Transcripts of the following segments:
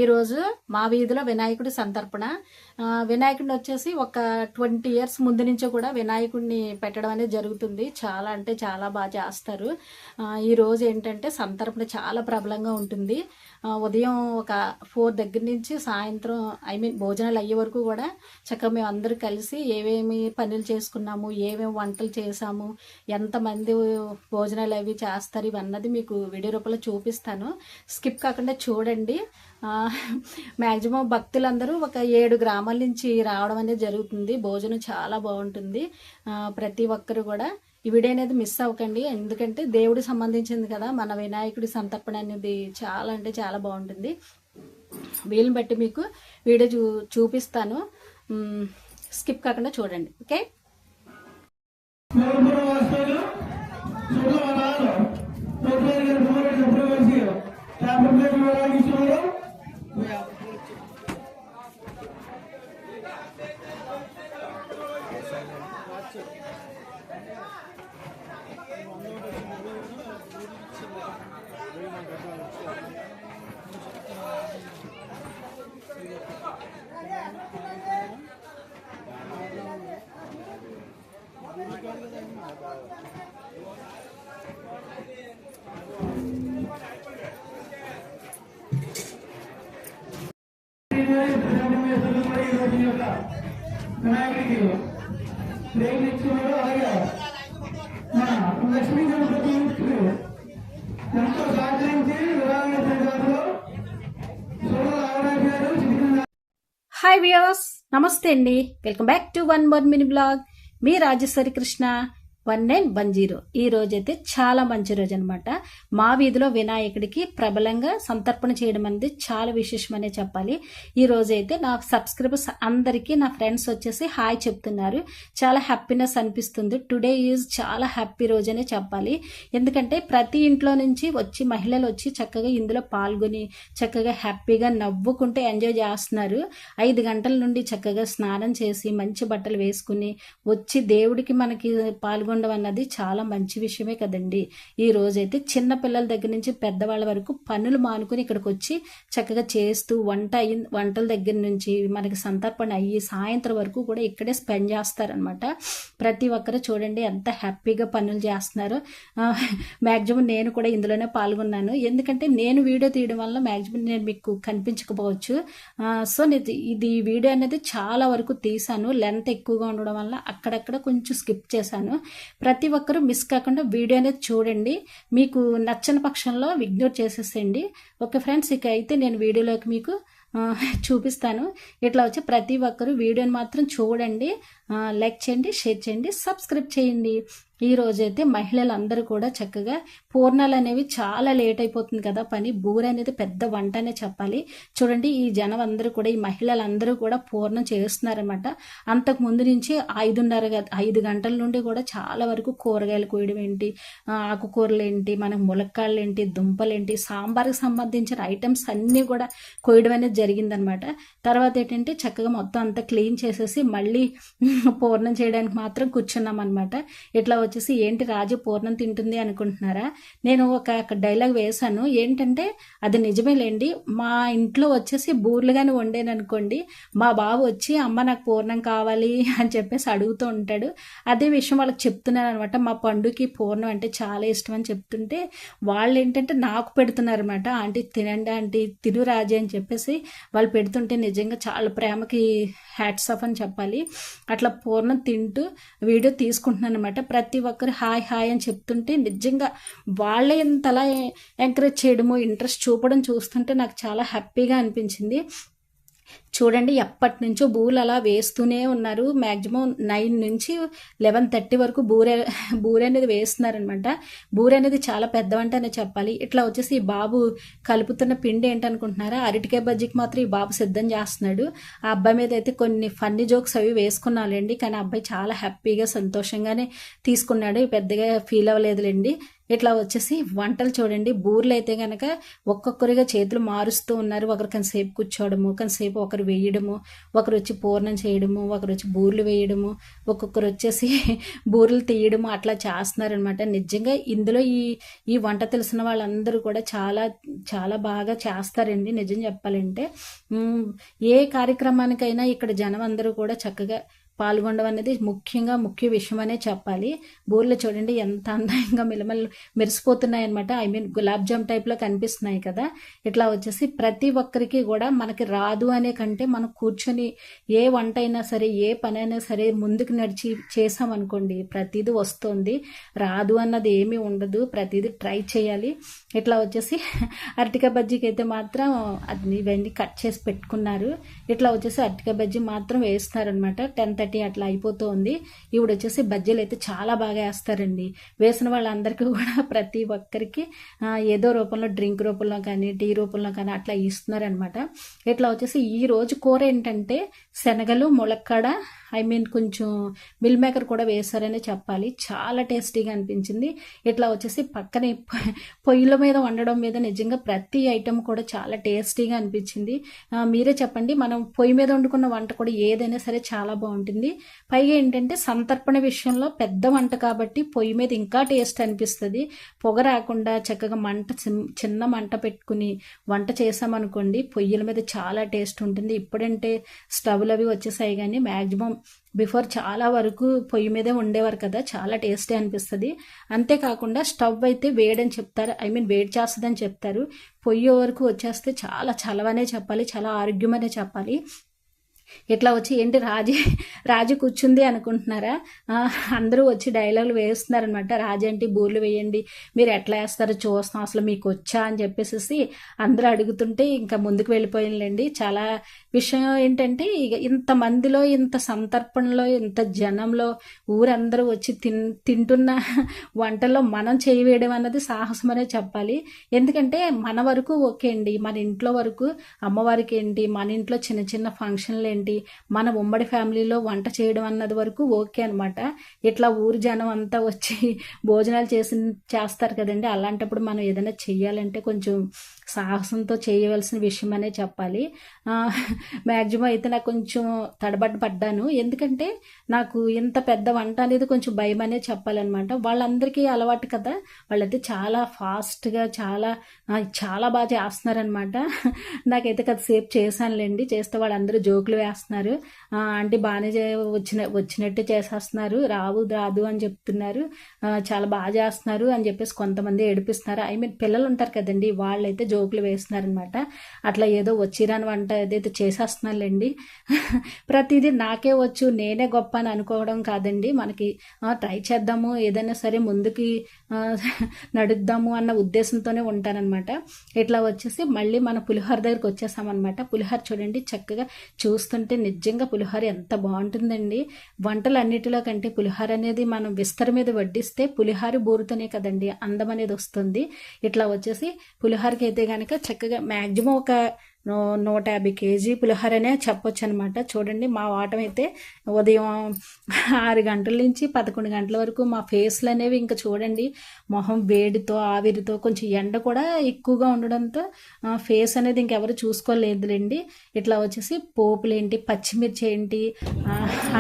ఈరోజు మా వీధిలో వినాయకుడి సంతర్పణ. వినాయకుడిని వచ్చేసి ఒక 20 ఇయర్స్ ముందు నుంచో కూడా వినాయకుడిని పెట్టడం అనేది జరుగుతుంది. చాలా అంటే చాలా బాగా చేస్తారు. ఈరోజు ఏంటంటే సంతర్పణ చాలా ప్రబలంగా ఉంటుంది. ఉదయం ఒక 4 దగ్గర నుంచి సాయంత్రం భోజనాలు అయ్యే వరకు కూడా చక్కగా మేము అందరూ కలిసి ఏమేమి పనులు చేసుకున్నాము, ఏమేమి వంటలు చేసాము, ఎంతమంది భోజనాలు అవి చేస్తారు ఇవన్నది మీకు వీడియో రూపంలో చూపిస్తాను. స్కిప్ కాకుండా చూడండి. మ్యాక్సిమం భక్తులందరూ ఒక 7 గ్రామాల నుంచి రావడం అనేది జరుగుతుంది. భోజనం చాలా బాగుంటుంది. ప్రతి ఒక్కరు కూడా ఈ వీడియో అనేది మిస్ అవ్వకండి. ఎందుకంటే దేవుడికి సంబంధించింది కదా, మన వినాయకుడి సంతర్పణ అనేది చాలా అంటే చాలా బాగుంటుంది. వీళ్ళని బట్టి మీకు వీడియో చూపిస్తాను. స్కిప్ కాకుండా చూడండి. ఓకే. వినాయకుడికి అలాగే మన లక్ష్మీ గణపతి ఎంతో సహకరించి హాయ్ వ్యూవర్స్, నమస్తే అండి. Welcome back to one more mini blog. మీ రాజేశ్వరి కృష్ణ 1910. ఈ రోజైతే చాలా మంచి రోజు అనమాట. మా వీధిలో వినాయకుడికి ప్రబలంగా సంతర్పణ చేయడం అనేది చాలా విశేషమనే చెప్పాలి. ఈ రోజైతే నా సబ్స్క్రైబర్స్ అందరికీ నా ఫ్రెండ్స్ వచ్చేసి హాయ్ చెప్తున్నారు. చాలా హ్యాపీనెస్ అనిపిస్తుంది. టుడే ఈజ్ చాలా హ్యాపీ రోజు అనే చెప్పాలి. ఎందుకంటే ప్రతి ఇంట్లో నుంచి మహిళలు వచ్చి చక్కగా ఇందులో పాల్గొని చక్కగా హ్యాపీగా నవ్వుకుంటూ ఎంజాయ్ చేస్తున్నారు. 5 గంటల నుండి చక్కగా స్నానం చేసి మంచి బట్టలు వేసుకుని వచ్చి దేవుడికి మనకి పాల్గొనడం అన్నది చాలా మంచి విషయమే కదండి. ఈ రోజైతే చిన్న పిల్లల దగ్గర నుంచి పెద్దవాళ్ళ వరకు పనులు మానుకుని ఇక్కడికి వచ్చి చక్కగా చేస్తూ వంటల దగ్గర నుంచి మనకి సంతర్పణ అయ్యి సాయంత్రం వరకు కూడా ఇక్కడే స్పెండ్ చేస్తారనమాట. ప్రతి ఒక్కరు చూడండి ఎంత హ్యాపీగా పనులు చేస్తున్నారు. మ్యాక్సిమం నేను కూడా ఇందులోనే పాల్గొన్నాను. ఎందుకంటే నేను వీడియో తీయడం వల్ల మ్యాక్సిమం నేను మీకు కనిపించకపోవచ్చు. సో ఇది వీడియో అనేది చాలా వరకు తీసాను. లెంత్ ఎక్కువగా ఉండడం వల్ల అక్కడక్కడ కొంచెం స్కిప్ చేశాను. ప్రతి ఒక్కరూ మిస్ కాకుండా వీడియో అనేది చూడండి. మీకు నచ్చని పక్షంలో ఇగ్నోర్ చేసేసేయండి. ఓకే ఫ్రెండ్స్, ఇక అయితే నేను వీడియోలోకి మీకు చూపిస్తాను. ఇట్లా వచ్చి ప్రతి ఒక్కరూ వీడియోని మాత్రం చూడండి, లైక్ చేయండి, షేర్ చేయండి, సబ్స్క్రైబ్ చేయండి. ఈ రోజైతే మహిళలందరూ కూడా చక్కగా పూర్ణాలు అనేవి చాలా లేట్ అయిపోతుంది కదా పని. బూర అనేది పెద్ద వంట అనే చెప్పాలి. చూడండి ఈ జనం అందరూ కూడా ఈ మహిళలందరూ కూడా పూర్ణం చేస్తున్నారనమాట. అంతకు ముందు నుంచి 5 గంటల నుండి కూడా చాలా వరకు కూరగాయలు కోయడం ఏంటి, ఆకుకూరలు ఏంటి, మనకు ములక్కాళ్ళు ఏంటి, దుంపలు ఏంటి, సాంబార్కి సంబంధించిన ఐటమ్స్ అన్నీ కూడా కోయడం అనేది జరిగిందనమాట. తర్వాత ఏంటంటే చక్కగా మొత్తం అంతా క్లీన్ చేసేసి మళ్ళీ పూర్ణం చేయడానికి మాత్రం కూర్చున్నాం అనమాట. ఇట్లా వచ్చేసి ఏంటి రాజు పూర్ణం తింటుంది అనుకుంటున్నారా? నేను ఒక డైలాగ్ వేశాను. ఏంటంటే అది నిజమేలేండి. మా ఇంట్లో వచ్చేసి బూర్లుగానే వండాను అనుకోండి, మా బాబు వచ్చి అమ్మ నాకు పూర్ణం కావాలి అని చెప్పేసి అడుగుతూ ఉంటాడు. అదే విషయం వాళ్ళకి చెప్తున్నాను అనమాట. మా పండుకి పూర్ణం అంటే చాలా ఇష్టం అని చెప్తుంటే వాళ్ళు ఏంటంటే నాకు పెడుతున్నారు అనమాట. ఆంటీ తినండి, ఆంటీ తిను రాజు అని చెప్పేసి వాళ్ళు పెడుతుంటే నిజంగా చాలా ప్రేమకి హ్యాట్స్ ఆఫ్ అని చెప్పాలి. అట్లా పూర్ణం తింటూ వీడియో తీసుకుంటున్నాను అనమాట. ప్రతి ఒక్కరు హాయ్ హాయ్ అని చెప్తుంటే నిజంగా వాళ్ళే ఇంతలా ఎంకరేజ్ చేయడము, ఇంట్రెస్ట్ చూపడం చూస్తుంటే నాకు చాలా హ్యాపీగా అనిపించింది. చూడండి ఎప్పటి నుంచో బూరెలు అలా వేస్తూనే ఉన్నారు. మ్యాక్సిమం 9 నుంచి 11:30 వరకు బూరె అనేది వేస్తున్నారనమాట. బూరె అనేది చాలా పెద్ద వంట అనే చెప్పాలి. ఇట్లా వచ్చేసి ఈ బాబు కలుపుతున్న పిండి ఏంటనుకుంటున్నారా? అరటికాయ బజ్జీకి మాత్రం ఈ బాబు సిద్ధం చేస్తున్నాడు. ఆ అబ్బాయి మీద అయితే కొన్ని ఫన్నీ జోక్స్ అవి వేసుకున్నాలేండి, కానీ ఆ అబ్బాయి చాలా హ్యాపీగా సంతోషంగానే తీసుకున్నాడు. పెద్దగా ఫీల్ అవ్వలేదులేండి. ఇట్లా వచ్చేసి వంటలు చూడండి. బూర్లు అయితే కనుక ఒక్కొక్కరిగా చేతులు మారుస్తూ ఉన్నారు. ఒకరు కొంతసేపు కూర్చోవడము, కొంతసేపు ఒకరు ఒకరు వేయడము, ఒకరు వచ్చి పూర్ణం చేయడము, ఒకరు వచ్చి బూర్లు వేయడము, ఒక్కొక్కరు వచ్చేసి బూరెలు తీయడము అట్లా చేస్తున్నారనమాట. నిజంగా ఇందులో ఈ వంట తెలిసిన వాళ్ళందరూ కూడా చాలా చాలా బాగా చేస్తారండి నిజం చెప్పాలంటే. ఏ కార్యక్రమానికైనా ఇక్కడ జనం అందరూ కూడా చక్కగా పాల్గొనడం అనేది ముఖ్య విషయం అనే చెప్పాలి. బూరెలు చూడండి ఎంత అందంగా మెరిసిపోతున్నాయి అనమాట. గులాబ్ జామ్ టైప్లో కనిపిస్తున్నాయి కదా. ఇట్లా వచ్చేసి ప్రతి ఒక్కరికి కూడా మనకి రాదు అనే కంటే మనం కూర్చొని ఏ వంట అయినా సరే ఏ పని అయినా సరే ముందుకు నడిచి చేసామనుకోండి ప్రతిదీ వస్తుంది. రాదు అన్నది ఏమీ ఉండదు, ప్రతిదీ ట్రై చేయాలి. ఇట్లా వచ్చేసి అరటికాయ బజ్జీకి అయితే మాత్రం ఇవన్నీ కట్ చేసి పెట్టుకున్నారు. ఇట్లా వచ్చేసి అరటికాయ బజ్జీ మాత్రం వేస్తున్నారనమాట. 10:30 అట్లా అయిపోతుంది. ఇవిడ వచ్చేసి బజ్జీలు అయితే చాలా బాగా వేస్తారండి. వేసిన వాళ్ళందరికీ కూడా ప్రతి ఒక్కరికి ఏదో రూపంలో డ్రింక్ రూపంలో కానీ టీ రూపంలో కానీ అట్లా ఇస్తున్నారనమాట. ఇట్లా వచ్చేసి ఈ రోజు కూర ఏంటంటే శనగలు, ములక్కాడ, కొంచెం మిల్ మేకర్ కూడా వేశారని చెప్పాలి. చాలా టేస్టీగా అనిపించింది. ఇట్లా వచ్చేసి పక్కనే పొయ్యిల మీద వండడం మీద నిజంగా ప్రతి ఐటెం కూడా చాలా టేస్టీగా అనిపించింది. మీరే చెప్పండి, మనం పొయ్యి మీద వండుకున్న వంట కూడా ఏదైనా సరే చాలా బాగుంటుంది. పైగా ఏంటంటే సంతర్పణ విషయంలో పెద్ద వంట కాబట్టి పొయ్యి మీద ఇంకా టేస్ట్ అనిపిస్తుంది. పొగ రాకుండా చక్కగా చిన్న మంట పెట్టుకుని వంట చేసామనుకోండి పొయ్యిల మీద చాలా టేస్ట్ ఉంటుంది. ఇప్పుడంటే స్టవ్లు అవి వచ్చేసాయి కానీ మ్యాక్సిమం బిఫోర్ చాలా వరకు పొయ్యి మీదే ఉండేవారు కదా, చాలా టేస్టీ అనిపిస్తుంది. అంతేకాకుండా స్టవ్ అయితే వేడని చెప్తారు, వేడి చేస్తుందని చెప్తారు. పొయ్యి వరకు వచ్చేస్తే చాలా చలవనే చెప్పాలి, చాలా ఆరోగ్యమనే చెప్పాలి. ఇట్లా వచ్చి ఏంటి రాజు కూర్చుంది అనుకుంటున్నారా? అందరూ వచ్చి డైలాగులు వేస్తున్నారనమాట. రాజంటి బూర్లు వేయండి, మీరు ఎట్లా వేస్తారో చూస్తాం, అసలు మీకు వచ్చా అని చెప్పేసి అందరూ అడుగుతుంటే ఇంకా ముందుకు వెళ్ళిపోయిందండి. చాలా విషయం ఏంటంటే ఇక ఇంతమందిలో, ఇంత సంతర్పణలో, ఇంత జనంలో ఊరందరూ వచ్చి తింటున్న వంటల్లో మనం చేయవేయడం అన్నది సాహసం అనే చెప్పాలి. ఎందుకంటే మన వరకు ఓకే అండి, మన ఇంట్లో వరకు అమ్మవారికి ఏంటి, మన ఇంట్లో చిన్న చిన్న ఫంక్షన్లు ఏంటి, మన ఉమ్మడి ఫ్యామిలీలో వంట చేయడం అన్నది వరకు ఓకే అనమాట. ఇట్లా ఊరు జనం అంతా వచ్చి భోజనాలు చేస్తారు కదండి. అలాంటప్పుడు మనం ఏదైనా చెయ్యాలంటే కొంచెం సాహసంతో చేయవలసిన విషయం అనే చెప్పాలి. మ్యాక్సిమం అయితే నాకు కొంచెం పడ్డాను. ఎందుకంటే నాకు ఇంత పెద్ద వంట అనేది కొంచెం భయం అనే చెప్పాలన్నమాట. వాళ్ళందరికీ అలవాటు కదా, వాళ్ళైతే చాలా ఫాస్ట్గా చాలా బాగా చేస్తున్నారనమాట. నాకైతే సేపు చేశానులేండి. చేస్తే వాళ్ళందరూ జోకులు వేస్తున్నారు, అంటే బాగానే వచ్చినట్టు చేసేస్తున్నారు, రాదు అని చెప్తున్నారు, చాలా బాగా చేస్తున్నారు అని చెప్పేసి కొంతమంది ఏడిపిస్తున్నారు. పిల్లలు ఉంటారు కదండి, వాళ్ళైతే జోకులు వేస్తున్నారనమాట. అట్లా ఏదో వచ్చిరాని వంట ఏదైతే చేసేస్తున్నారులేండి. ప్రతిదీ నాకే వచ్చు, నేనే గొప్ప అని అనుకోవడం కాదండి. మనకి ట్రై చేద్దాము, ఏదైనా సరే ముందుకి నడుద్దాము అన్న ఉద్దేశంతోనే ఉంటానన్నమాట. ఇట్లా వచ్చేసి మళ్ళీ మన పులిహోర దగ్గరికి వచ్చేసామన్నమాట. పులిహోర చూడండి చక్కగా చూస్తుంటే నిజంగా పులిహోర ఎంత బాగుంటుందండి. వంటలు అన్నిటిలో కంటే పులిహోర అనేది మనం విస్తర మీద వడ్డిస్తే పులిహోర బూరుతోనే కదండి అందం అనేది వస్తుంది. ఇట్లా వచ్చేసి పులిహోరకి అయితే కనుక చక్కగా మ్యాక్సిమం ఒక 150 kg పులిహోరనే చెప్పొచ్చు అనమాట. చూడండి మా వాటం అయితే ఉదయం 6 గంటల నుంచి 11 గంటల వరకు మా ఫేస్లు అనేవి ఇంకా చూడండి మొహం వేడితో ఆవిరితో కొంచెం ఎండ కూడా ఎక్కువగా ఉండడంతో ఫేస్ అనేది ఇంకెవరు చూసుకోలేదులేండి. ఇట్లా వచ్చేసి పోపులు ఏంటి, పచ్చిమిర్చి ఏంటి,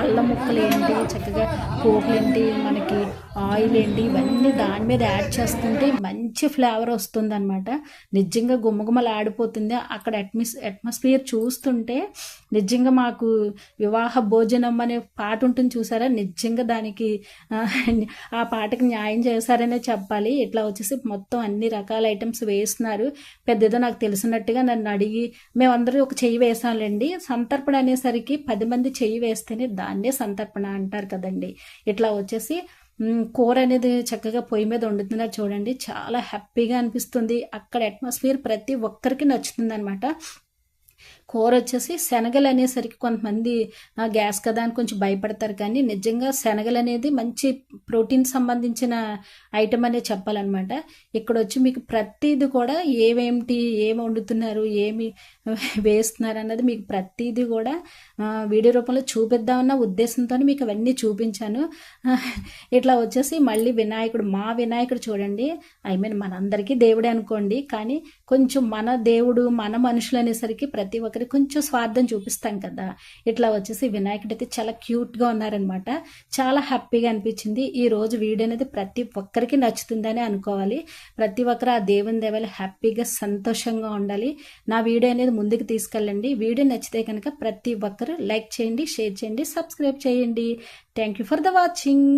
అల్లం ముక్కలు ఏంటి, చక్కగా పోపులు ఏంటి, మనకి ఆయిల్ ఏంటి, ఇవన్నీ దాని మీద యాడ్ చేస్తుంటే మంచి ఫ్లేవర్ వస్తుంది అనమాట. నిజంగా గుమ్మగుమ్మలు ఆడిపోతుంది. అక్కడ అట్మాస్ఫియర్ చూస్తుంటే నిజంగా మాకు వివాహ భోజనం అనే పాట ఉంటుంది చూసారా, నిజంగా దానికి ఆ పాటకి న్యాయం చేశారనే చెప్పాలి. ఇట్లా వచ్చేసి మొత్తం అన్ని రకాల ఐటమ్స్ వేస్తున్నారు. పెద్దదో నాకు తెలిసినట్టుగా నన్ను అడిగి మేమందరూ ఒక చెయ్యి వేసాంలేండి. సంతర్పణ అనేసరికి 10 మంది చెయ్యి వేస్తేనే దాన్నే సంతర్పణ అంటారు కదండి. ఇట్లా వచ్చేసి కూర అనేది చక్కగా పొయ్యి మీద వండుతున్నారు చూడండి, చాలా హ్యాపీగా అనిపిస్తుంది. అక్కడ అట్మాస్ఫియర్ ప్రతి ఒక్కరికి నచ్చుతుంది అనమాట. కూర వచ్చేసి శనగలు అనేసరికి కొంతమంది గ్యాస్ కదా అని కొంచెం భయపడతారు, కానీ నిజంగా శనగలు అనేది మంచి ప్రోటీన్ సంబంధించిన ఐటమ్ అనే చెప్పాలన్నమాట. ఇక్కడ వచ్చి మీకు ప్రతిదీ కూడా ఏం వండుతున్నారు, ఏమి వేస్తున్నారు అన్నది మీకు ప్రతిదీ కూడా వీడియో రూపంలో చూపిద్దామన్న ఉద్దేశంతో మీకు అవన్నీ చూపించాను. ఇట్లా వచ్చేసి మళ్ళీ మా వినాయకుడు చూడండి, మనందరికీ దేవుడే అనుకోండి, కానీ కొంచెం మన దేవుడు మన మనుషులు అనేసరికి ప్రతి ఒక్కరి సరే కొంచెం స్వార్థం చూపిస్తాం కదా, ఇట్లా వచ్చేసి వినాయకుడు అయితే చాలా క్యూట్గా ఉన్నారనమాట. చాలా హ్యాపీగా అనిపించింది. ఈ రోజు వీడియో అనేది ప్రతి ఒక్కరికి నచ్చుతుందని అనుకోవాలి. ప్రతి ఒక్కరు ఆ దేవుని దేవాలు హ్యాపీగా సంతోషంగా ఉండాలి. నా వీడియో అనేది ముందుకు తీసుకెళ్ళండి. వీడియో నచ్చితే కనుక ప్రతి ఒక్కరు లైక్ చేయండి, షేర్ చేయండి, సబ్స్క్రైబ్ చేయండి. Thank you for the watching.